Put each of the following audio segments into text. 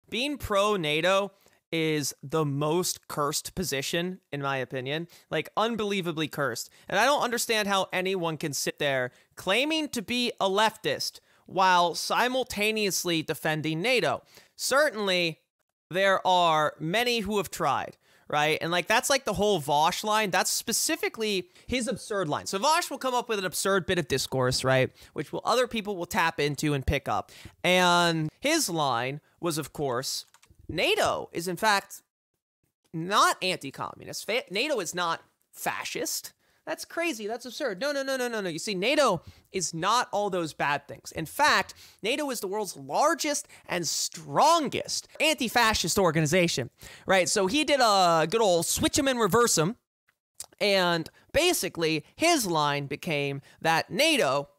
being pro-NATO is the most cursed position, in my opinion. Like, unbelievably cursed. And I don't understand how anyone can sit there claiming to be a leftist while simultaneously defending NATO. Certainly, there are many who have tried, right? And like, that's like the whole Vaush line. That's specifically his absurd line. So Vaush will come up with an absurd bit of discourse, right? Which other people will tap into and pick up. And his line was, of course, NATO is in fact not anti-communist. NATO is not fascist. That's crazy. That's absurd. No. You see, NATO is not all those bad things. In fact, NATO is the world's largest and strongest anti-fascist organization, right? So he did a good old switch 'em and reverse 'em. And basically, his line became that NATO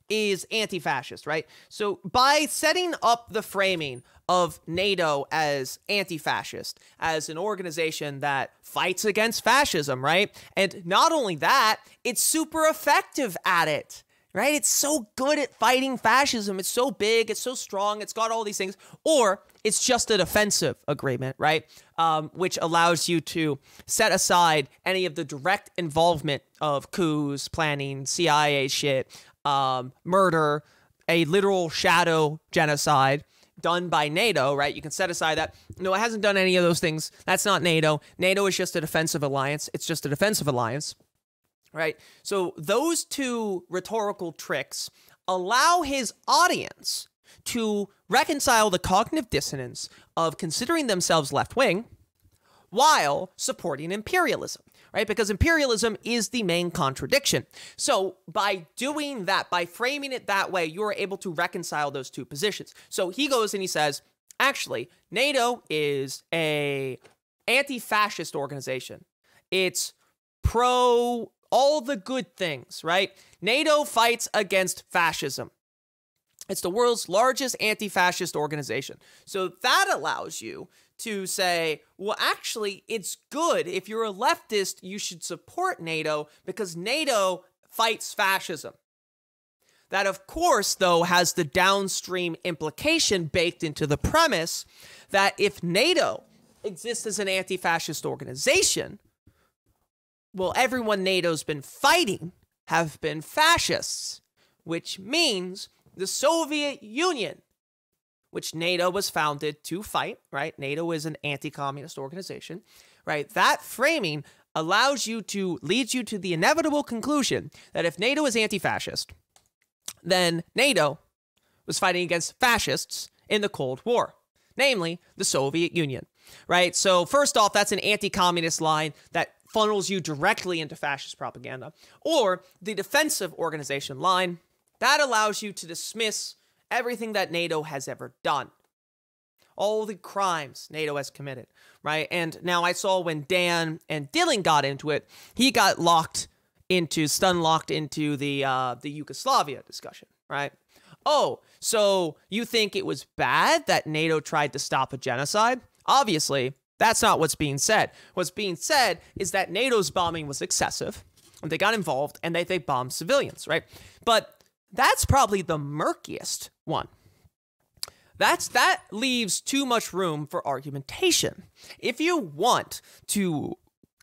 is anti-fascist, right? So by setting up the framing of NATO as anti-fascist, as an organization that fights against fascism, right? And not only that, it's super effective at it, right? It's so good at fighting fascism. It's so big, it's so strong, it's got all these things. Or it's just a defensive agreement, right? Which allows you to set aside any of the direct involvement of coups, planning, CIA shit, murder, a literal shadow genocide done by NATO, right? You can set aside that. No, it hasn't done any of those things. That's not NATO. NATO is just a defensive alliance. It's just a defensive alliance, right? So those two rhetorical tricks allow his audience to reconcile the cognitive dissonance of considering themselves left-wing while supporting imperialism, right? Because imperialism is the main contradiction. So by doing that, by framing it that way, you're able to reconcile those two positions. So he goes and he says, actually, NATO is a anti-fascist organization. It's pro all the good things, right? NATO fights against fascism. It's the world's largest anti-fascist organization. So that allows you to say, well, actually, it's good. If you're a leftist, you should support NATO because NATO fights fascism. That, of course, though, has the downstream implication baked into the premise that if NATO exists as an anti-fascist organization, well, everyone NATO's been fighting have been fascists, which means the Soviet Union, which NATO was founded to fight, right? NATO is an anti-communist organization, right? That framing allows you to lead you to the inevitable conclusion that if NATO is anti-fascist, then NATO was fighting against fascists in the Cold War, namely the Soviet Union, right? So first off, that's an anti-communist line that funnels you directly into fascist propaganda, or the defensive organization line that allows you to dismiss everything that NATO has ever done. All the crimes NATO has committed, right? And now I saw when Dan and Dylan got into it, he got stun locked into the Yugoslavia discussion, right? Oh, so you think it was bad that NATO tried to stop a genocide? Obviously, that's not what's being said. What's being said is that NATO's bombing was excessive, and they got involved, and they bombed civilians, right? But that's probably the murkiest one. That leaves too much room for argumentation. If you want to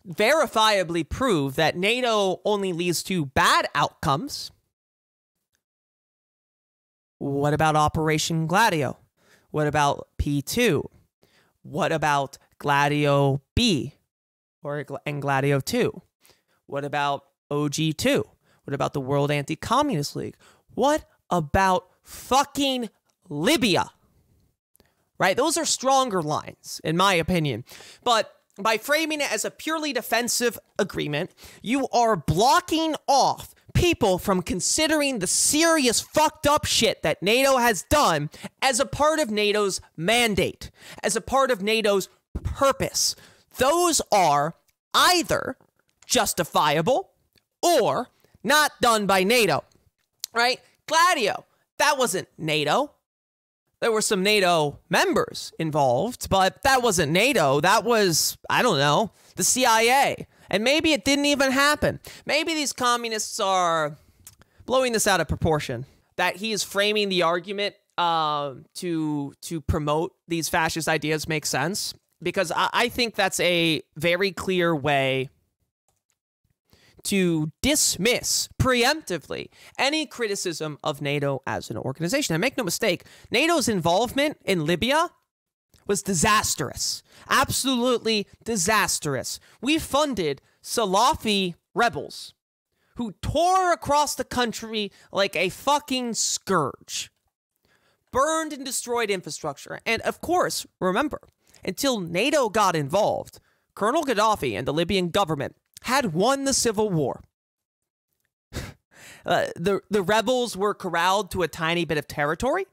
verifiably prove that NATO only leads to bad outcomes, what about Operation Gladio? What about P2? What about Gladio B and Gladio 2? What about OG2? What about the World Anti-Communist League? What about fucking Libya? Right? Those are stronger lines, in my opinion. But by framing it as a purely defensive agreement, you are blocking off people from considering the serious fucked up shit that NATO has done as a part of NATO's mandate, as a part of NATO's purpose. Those are either justifiable or not done by NATO, right? Gladio, that wasn't NATO. There were some NATO members involved, but that wasn't NATO. That was, I don't know, the CIA. And maybe it didn't even happen. Maybe these communists are blowing this out of proportion. That he is framing the argument to promote these fascist ideas makes sense, because I think that's a very clear way to dismiss preemptively any criticism of NATO as an organization. And make no mistake, NATO's involvement in Libya was disastrous. Absolutely disastrous. We funded Salafi rebels who tore across the country like a fucking scourge. Burned and destroyed infrastructure. And of course, remember, until NATO got involved, Colonel Gaddafi and the Libyan government had won the civil war. The rebels were corralled to a tiny bit of territory.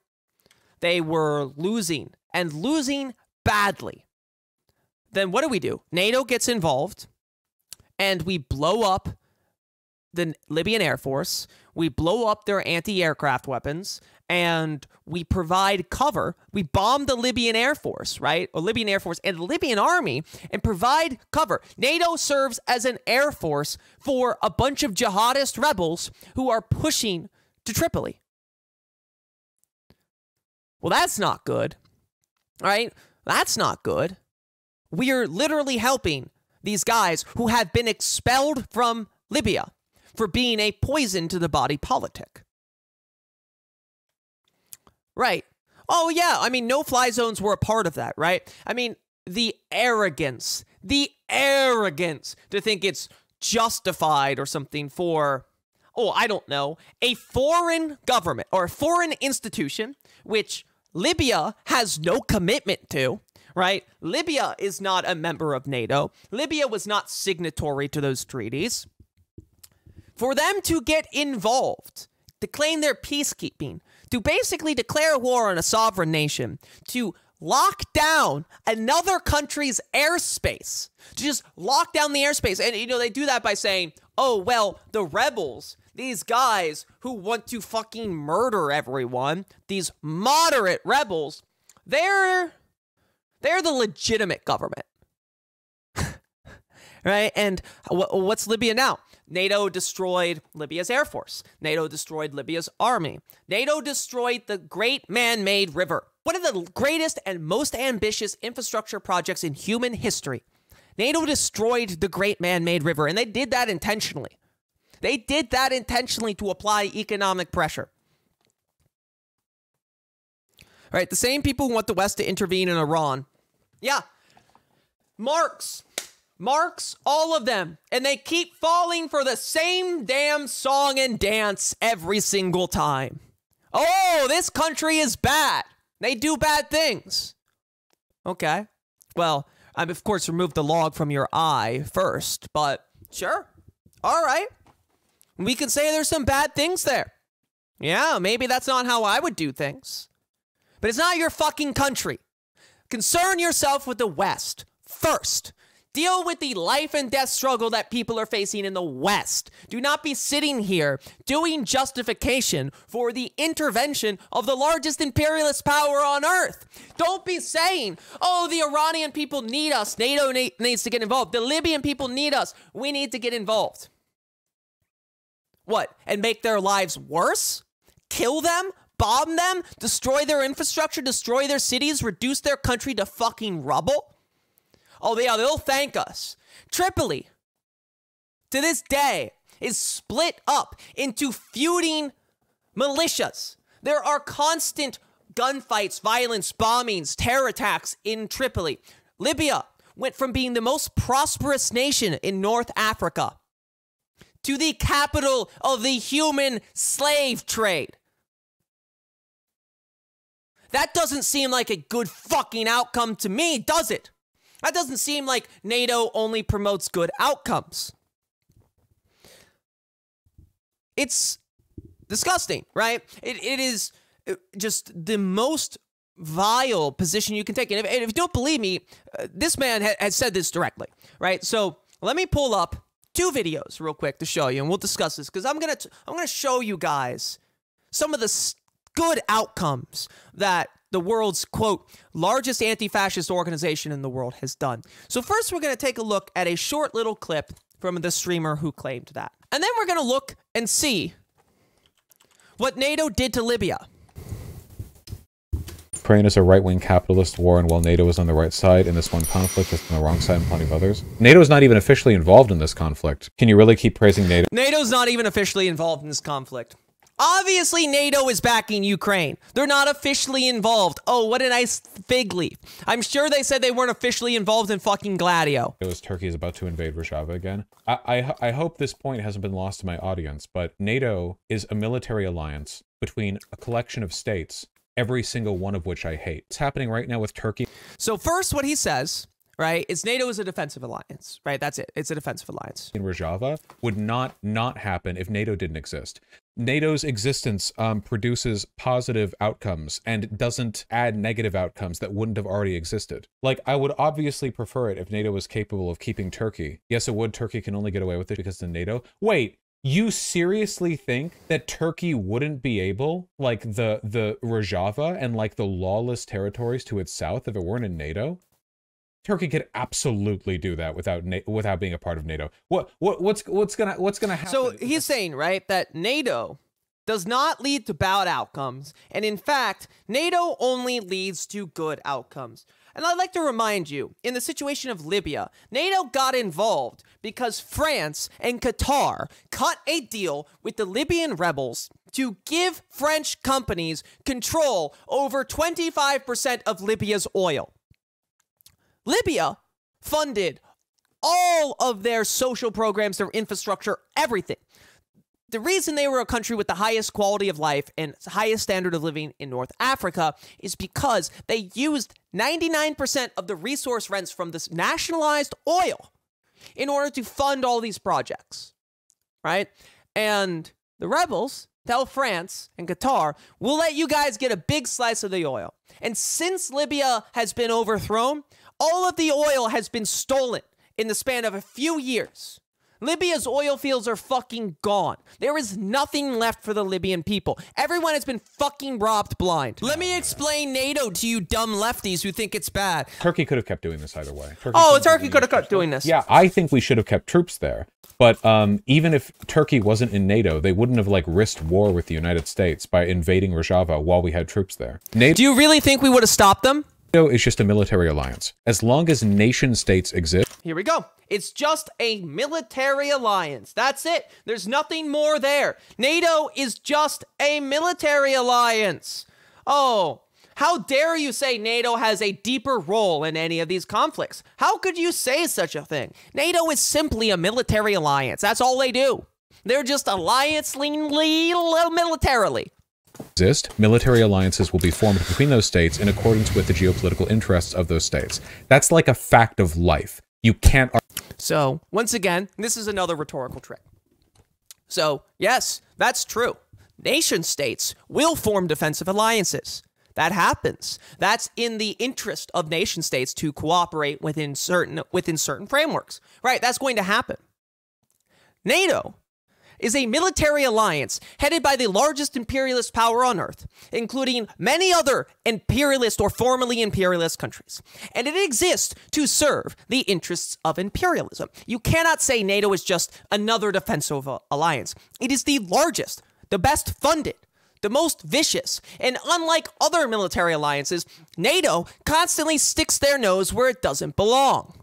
They were losing, and losing badly. Then what do? NATO gets involved, and we blow up the Libyan Air Force. We blow up their anti-aircraft weapons, and we provide cover. We bomb the Libyan Air Force, right? Or Libyan Air Force and the Libyan Army, and provide cover. NATO serves as an air force for a bunch of jihadist rebels who are pushing to Tripoli. Well, that's not good, right? That's not good. We are literally helping these guys who have been expelled from Libya for being a poison to the body politic. Right. Oh, yeah. I mean, no-fly zones were a part of that, right? I mean, the arrogance to think it's justified or something for, I don't know, a foreign government or a foreign institution, which Libya has no commitment to, right? Libya is not a member of NATO. Libya was not signatory to those treaties. For them to get involved, to claim their peacekeeping, to basically declare war on a sovereign nation, to lock down another country's airspace, to just lock down the airspace. And, they do that by saying, oh, well, the rebels, these guys who want to fucking murder everyone, these moderate rebels, they're the legitimate government. Right? And what's Libya now? NATO destroyed Libya's air force. NATO destroyed Libya's army. NATO destroyed the great man-made river. One of the greatest and most ambitious infrastructure projects in human history. NATO destroyed the great man-made river, and they did that intentionally. They did that intentionally to apply economic pressure. All right, the same people who want the West to intervene in Iran. Yeah, Marx, all of them. And they keep falling for the same damn song and dance every single time. Oh, this country is bad. They do bad things. Okay. Well, I've, of course, removed the log from your eye first, but sure. All right. We can say there's some bad things there. Yeah, maybe that's not how I would do things. But it's not your fucking country. Concern yourself with the West first. Deal with the life and death struggle that people are facing in the West. Do not be sitting here doing justification for the intervention of the largest imperialist power on earth. Don't be saying, oh, the Iranian people need us. NATO needs to get involved. The Libyan people need us. We need to get involved. What? And make their lives worse? Kill them? Bomb them? Destroy their infrastructure? Destroy their cities? Reduce their country to fucking rubble? Oh, yeah, they'll thank us. Tripoli, to this day, is split up into feuding militias. There are constant gunfights, violence, bombings, terror attacks in Tripoli. Libya went from being the most prosperous nation in North Africa to the capital of the human slave trade. That doesn't seem like a good fucking outcome to me, does it? That doesn't seem like NATO only promotes good outcomes. It's disgusting, right? It is just the most vile position you can take. And if you don't believe me, this man has said this directly, right? So let me pull up 2 videos real quick to show you, and we'll discuss this, because I'm gonna show you guys some of the good outcomes that the world's, quote, largest anti-fascist organization in the world has done. So first, we're going to take a look at a short little clip from the streamer who claimed that. And then we're going to look and see what NATO did to Libya. Ukraine is a right-wing capitalist war, and while NATO is on the right side in this one conflict, it's on the wrong side in plenty of others. NATO is not even officially involved in this conflict. Can you really keep praising NATO? NATO's not even officially involved in this conflict. Obviously, NATO is backing Ukraine. They're not officially involved. Oh, what a nice fig leaf. I'm sure they said they weren't officially involved in fucking Gladio. As Turkey is about to invade Rojava again. I hope this point hasn't been lost to my audience, but NATO is a military alliance between a collection of states, every single one of which I hate. It's happening right now with Turkey. So first, what he says, right, is NATO is a defensive alliance, right? That's it. It's a defensive alliance. In Rojava would not happen if NATO didn't exist. NATO's existence produces positive outcomes and doesn't add negative outcomes that wouldn't have already existed. Like, I would obviously prefer it if NATO was capable of keeping Turkey. Yes, it would. Turkey can only get away with it because of NATO. Wait, you seriously think that Turkey wouldn't be able, like the Rojava and like the lawless territories to its south, if it weren't in NATO? Turkey could absolutely do that without being a part of NATO. What's gonna happen? So he's saying, right, that NATO does not lead to bad outcomes, and in fact, NATO only leads to good outcomes. And I'd like to remind you, in the situation of Libya, NATO got involved because France and Qatar cut a deal with the Libyan rebels to give French companies control over 25% of Libya's oil. Libya funded all of their social programs, their infrastructure, everything. The reason they were a country with the highest quality of life and highest standard of living in North Africa is because they used 99% of the resource rents from this nationalized oil in order to fund all these projects, right? And the rebels tell France and Qatar, we'll let you guys get a big slice of the oil. And since Libya has been overthrown, all of the oil has been stolen in the span of a few years. Libya's oil fields are fucking gone. There is nothing left for the Libyan people. Everyone has been fucking robbed blind. Let me explain NATO to you dumb lefties who think it's bad. Turkey could have kept doing this either way. Turkey could have kept doing this. Yeah, I think we should have kept troops there. But even if Turkey wasn't in NATO, they wouldn't have like risked war with the United States by invading Rojava while we had troops there. Do you really think we would have stopped them? NATO is just a military alliance. As long as nation states exist. Here we go. It's just a military alliance. That's it. There's nothing more there. NATO is just a military alliance. Oh, how dare you say NATO has a deeper role in any of these conflicts? How could you say such a thing? NATO is simply a military alliance. That's all they do. They're just alliance-leanly militarily. Military alliances will be formed between those states in accordance with the geopolitical interests of those states. That's like a fact of life. You can't. So, once again, this is another rhetorical trick. So, yes, that's true. Nation states will form defensive alliances. That happens. That's in the interest of nation states to cooperate within certain frameworks. Right, that's going to happen. NATO is a military alliance headed by the largest imperialist power on Earth, including many other imperialist or formerly imperialist countries. And it exists to serve the interests of imperialism. You cannot say NATO is just another defensive alliance. It is the largest, the best funded, the most vicious, and unlike other military alliances, NATO constantly sticks their nose where it doesn't belong.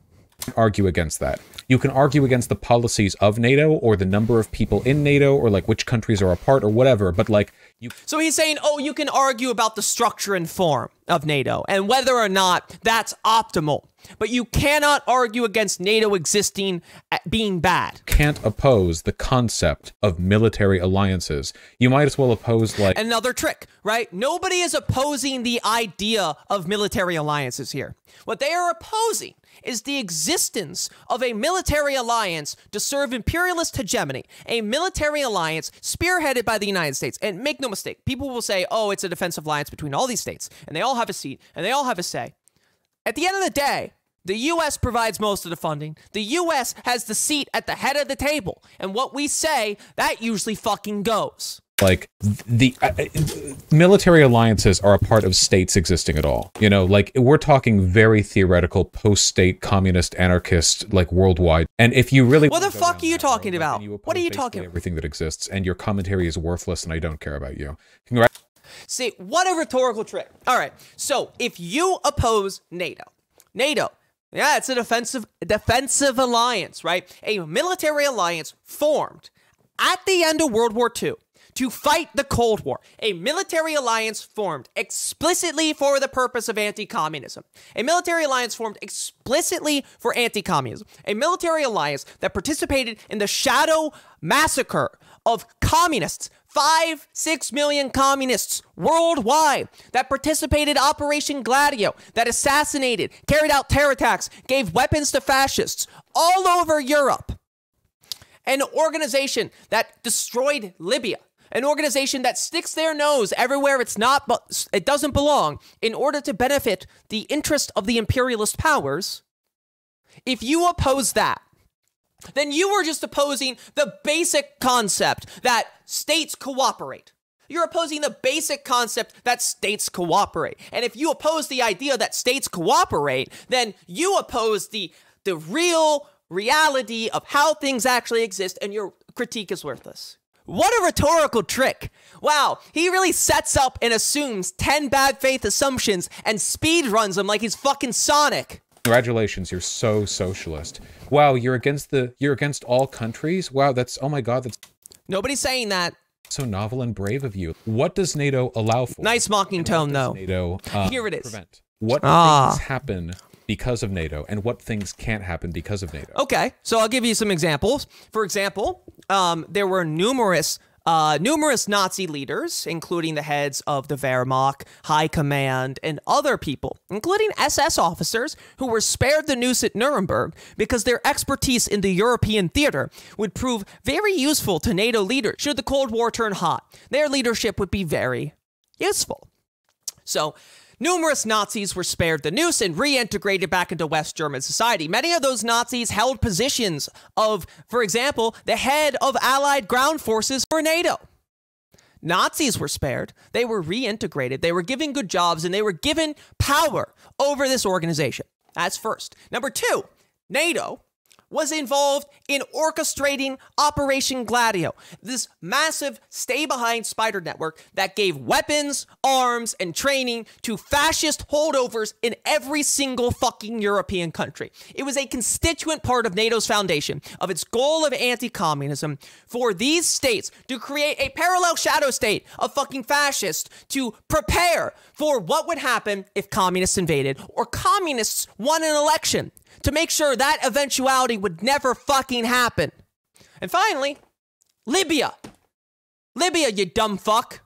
Argue against that. You can argue against the policies of NATO or the number of people in NATO or like which countries are a part or whatever, but like you. So he's saying, oh, you can argue about the structure and form of NATO and whether or not that's optimal, but you cannot argue against NATO existing being bad. Can't oppose the concept of military alliances. You might as well oppose like another trick, right? Nobody is opposing the idea of military alliances here. What they are opposing is the existence of a military alliance to serve imperialist hegemony, a military alliance spearheaded by the United States. And make no mistake, people will say, oh, it's a defensive alliance between all these states, and they all have a seat, and they all have a say. At the end of the day, the U.S. provides most of the funding. The U.S. has the seat at the head of the table, and what we say, that usually fucking goes. Like, the military alliances are a part of states existing at all. You know, like, we're talking very theoretical, post-state, communist, anarchist, like, worldwide. And if you really... What the fuck are you talking about? What are you talking about? Everything that exists, and your commentary is worthless, and I don't care about you. See, what a rhetorical trick. All right, so if you oppose NATO, yeah, it's a defensive alliance, right? A military alliance formed at the end of World War II to fight the Cold War. A military alliance formed explicitly for the purpose of anti-communism. A military alliance formed explicitly for anti-communism. A military alliance that participated in the shadow massacre of communists, 5-6 million communists worldwide, that participated in Operation Gladio, that assassinated, carried out terror attacks, gave weapons to fascists all over Europe. An organization that destroyed Libya. An organization that sticks their nose everywhere it doesn't belong in order to benefit the interest of the imperialist powers. If you oppose that, then you are just opposing the basic concept that states cooperate. You're opposing the basic concept that states cooperate. And if you oppose the idea that states cooperate, then you oppose the real reality of how things actually exist, and your critique is worthless. What a rhetorical trick. Wow, he really sets up and assumes 10 bad faith assumptions and speed runs them like he's fucking Sonic. Congratulations, you're so socialist. Wow, you're against all countries? Wow, oh my god, that's Nobody's saying that. So novel and brave of you. What does NATO allow for? Nice mocking tone, though. NATO here it is. Prevent? What things happen because of NATO, and what things can't happen because of NATO? Okay, so I'll give you some examples. For example, there were numerous Nazi leaders, including the heads of the Wehrmacht, High Command, and other people, including SS officers, who were spared the noose at Nuremberg because their expertise in the European theater would prove very useful to NATO leaders should the Cold War turn hot. Their leadership would be very useful. So, numerous Nazis were spared the noose and reintegrated back into West German society. Many of those Nazis held positions of, for example, the head of Allied ground forces for NATO. Nazis were spared. They were reintegrated. They were given good jobs, and they were given power over this organization. That's first. Number two, NATO was involved in orchestrating Operation Gladio, this massive stay-behind spider network that gave weapons, arms, and training to fascist holdovers in every single fucking European country. It was a constituent part of NATO's foundation, of its goal of anti-communism, for these states to create a parallel shadow state of fucking fascists to prepare for what would happen if communists invaded or communists won an election, to make sure that eventuality would never fucking happen. And finally, Libya. Libya, you dumb fuck.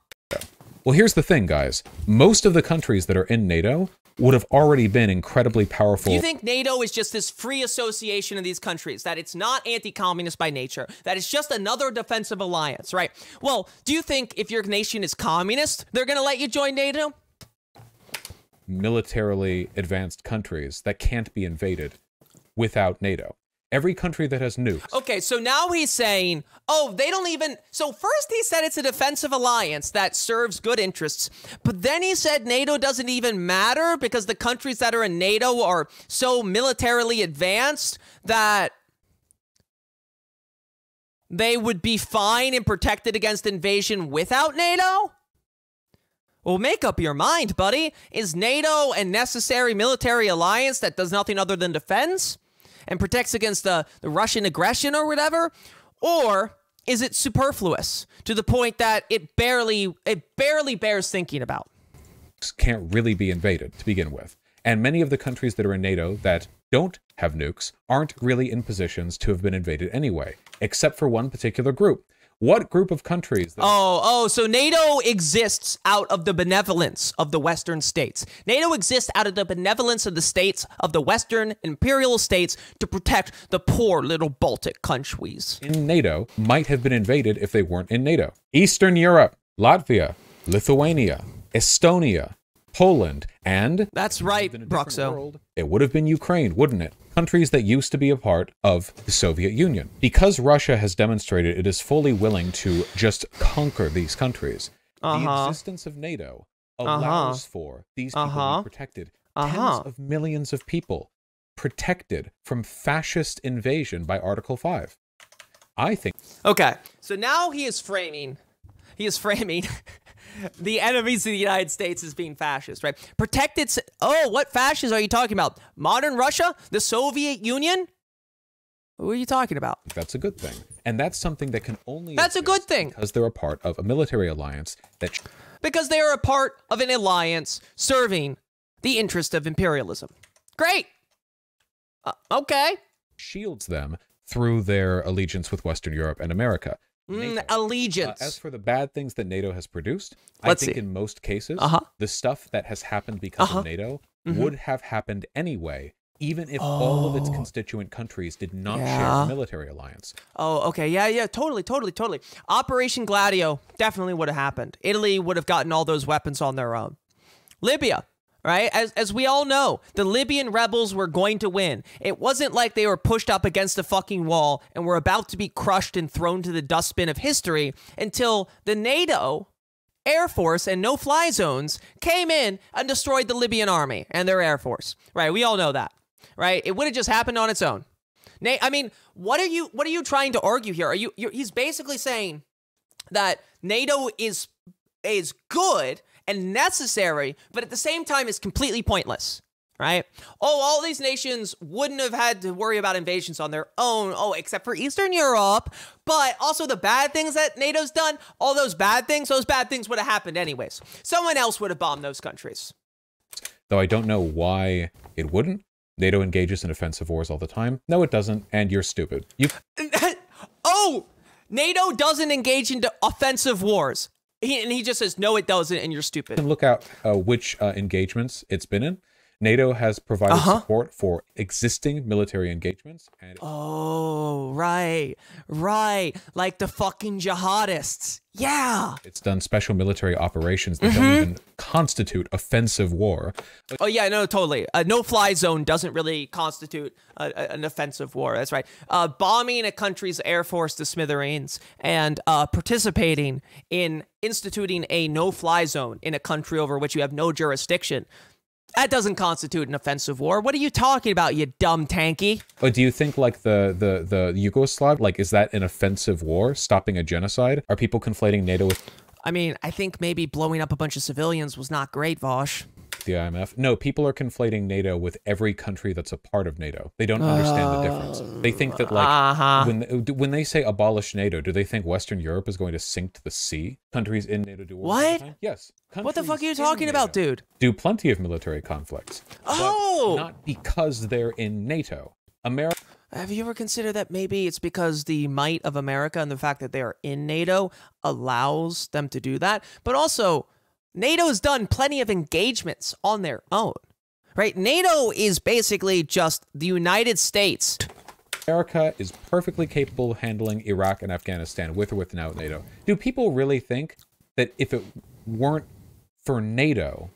Well, here's the thing, guys. Most of the countries that are in NATO would have already been incredibly powerful. Do you think NATO is just this free association of these countries, that it's not anti-communist by nature, that it's just another defensive alliance, right? Well, do you think if your nation is communist, they're going to let you join NATO? Militarily advanced countries that can't be invaded without NATO. Every country that has nukes. Okay, so now he's saying, oh, they don't even... So first he said it's a defensive alliance that serves good interests, but then he said NATO doesn't even matter because the countries that are in NATO are so militarily advanced that they would be fine and protected against invasion without NATO? Well, make up your mind, buddy. Is NATO a necessary military alliance that does nothing other than defense and protects against the Russian aggression or whatever? Or is it superfluous to the point that it barely bears thinking about? Can't really be invaded to begin with. And many of the countries that are in NATO that don't have nukes aren't really in positions to have been invaded anyway, except for one particular group. What group of countries? So NATO exists out of the benevolence of the Western states. NATO exists out of the benevolence of the states, of the Western imperial states, to protect the poor little Baltic countries. In NATO might have been invaded if they weren't in NATO. Eastern Europe, Latvia, Lithuania, Estonia, Poland, and... That's right, Broxo. It would have been Ukraine, wouldn't it? Countries that used to be a part of the Soviet Union. Because Russia has demonstrated it is fully willing to just conquer these countries, the existence of NATO allows for these people to be protected. Tens of millions of people protected from fascist invasion by Article 5. I think... Okay, so now he is framing the enemies of the United States as being fascist, right? Protect its... Oh, what fascists are you talking about? Modern Russia? The Soviet Union? Who are you talking about? That's a good thing. And that's something that can only... That's a good thing. Because they're a part of a military alliance that... Because they are a part of an alliance serving the interest of imperialism. Great. Okay. Shields them through their allegiance with Western Europe and America. Allegiance. As for the bad things that NATO has produced, Let's I think see. in most cases, the stuff that has happened because of NATO would have happened anyway, even if all of its constituent countries did not share a military alliance. Oh, okay. Yeah, totally. Operation Gladio definitely would have happened. Italy would have gotten all those weapons on their own. Libya, right? As we all know, the Libyan rebels were going to win. It wasn't like they were pushed up against a fucking wall and were about to be crushed and thrown to the dustbin of history until the NATO Air Force and no-fly zones came in and destroyed the Libyan army and their Air Force. Right? We all know that. Right? It would have just happened on its own. I mean, what are you trying to argue here? He's basically saying that NATO is good and necessary, but at the same time is completely pointless, right? Oh, all these nations wouldn't have had to worry about invasions on their own, except for Eastern Europe, but also the bad things that NATO's done, all those bad things would have happened anyways. Someone else would have bombed those countries. Though I don't know why it wouldn't. NATO engages in offensive wars all the time. No, it doesn't, and you're stupid. Oh, NATO doesn't engage into offensive wars. He just says, no, it doesn't, and you're stupid. You can look out which engagements it's been in. NATO has provided support for existing military engagements. And oh, right. Like the fucking jihadists. Yeah. It's done special military operations that don't even constitute offensive war. Oh, yeah, no, totally. A no-fly zone doesn't really constitute an offensive war. That's right. Bombing a country's air force to smithereens and participating in instituting a no-fly zone in a country over which you have no jurisdiction. That doesn't constitute an offensive war. What are you talking about, you dumb tanky? But do you think like the Yugoslav, like, is that an offensive war, stopping a genocide? Are people conflating NATO with... I mean, I think maybe blowing up a bunch of civilians was not great, Vaush. The IMF? No, people are conflating NATO with every country that's a part of NATO. They don't understand the difference. They think that, like, when they say abolish NATO, do they think Western Europe is going to sink to the sea? Countries in NATO do wars all the time? Yes. What the fuck are you talking about, dude? Do plenty of military conflicts. But not because they're in NATO. America... Have you ever considered that maybe it's because the might of America and the fact that they are in NATO allows them to do that? But also, NATO has done plenty of engagements on their own, right? NATO is basically just the United States. America is perfectly capable of handling Iraq and Afghanistan with or without NATO. Do people really think that if it weren't for NATO,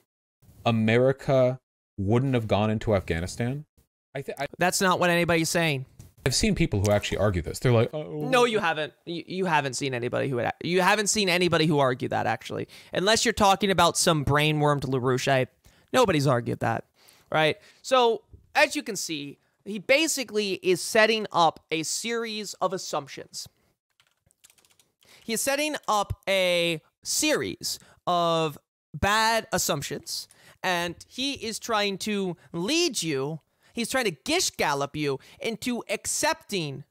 America wouldn't have gone into Afghanistan? That's not what anybody's saying. I've seen people who actually argue this. They're like, oh. No, you haven't. You haven't seen anybody who argue that, actually. Unless you're talking about some brain-wormed LaRouche. Nobody's argued that, right? So, as you can see, he basically is setting up a series of assumptions. He is setting up a series of bad assumptions, and he is trying to lead you. He's trying to gish gallop you into accepting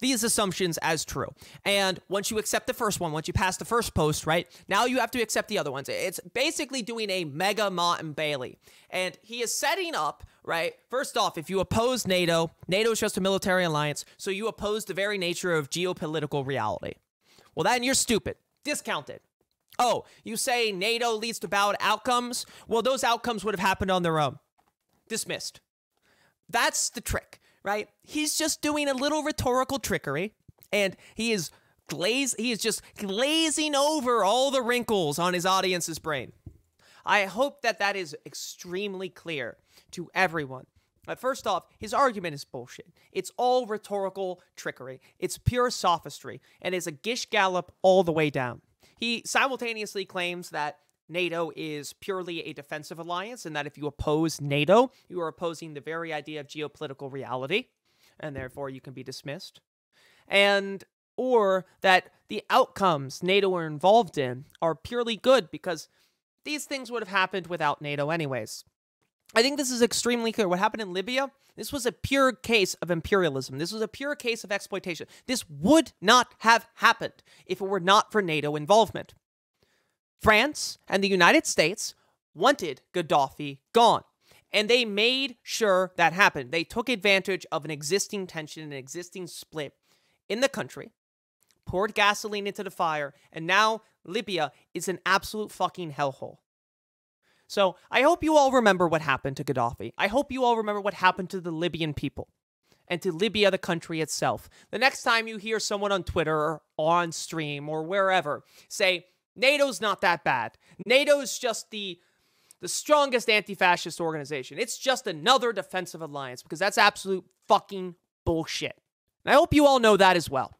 these assumptions as true. And once you accept the first one, once you pass the first post, right, now you have to accept the other ones. It's basically doing a mega Mott and Bailey. And he is setting up, right, first off, if you oppose NATO, NATO is just a military alliance, so you oppose the very nature of geopolitical reality. Well, then you're stupid. Discounted. Oh, you say NATO leads to bad outcomes? Well, those outcomes would have happened on their own. Dismissed. That's the trick, right? He's just doing a little rhetorical trickery, and he is just glazing over all the wrinkles on his audience's brain. I hope that that is extremely clear to everyone. But first off, his argument is bullshit. It's all rhetorical trickery. It's pure sophistry, and it's a gish gallop all the way down. He simultaneously claims that NATO is purely a defensive alliance, and that if you oppose NATO, you are opposing the very idea of geopolitical reality, and therefore you can be dismissed. And or that the outcomes NATO are involved in are purely good because these things would have happened without NATO anyways. I think this is extremely clear. What happened in Libya, this was a pure case of imperialism. This was a pure case of exploitation. This would not have happened if it were not for NATO involvement. France and the United States wanted Gaddafi gone, and they made sure that happened. They took advantage of an existing tension, an existing split in the country, poured gasoline into the fire, and now Libya is an absolute fucking hellhole. So I hope you all remember what happened to Gaddafi. I hope you all remember what happened to the Libyan people and to Libya, the country itself. The next time you hear someone on Twitter or on stream or wherever say, NATO's not that bad. NATO's just the strongest anti-fascist organization. It's just another defensive alliance, because that's absolute fucking bullshit. And I hope you all know that as well.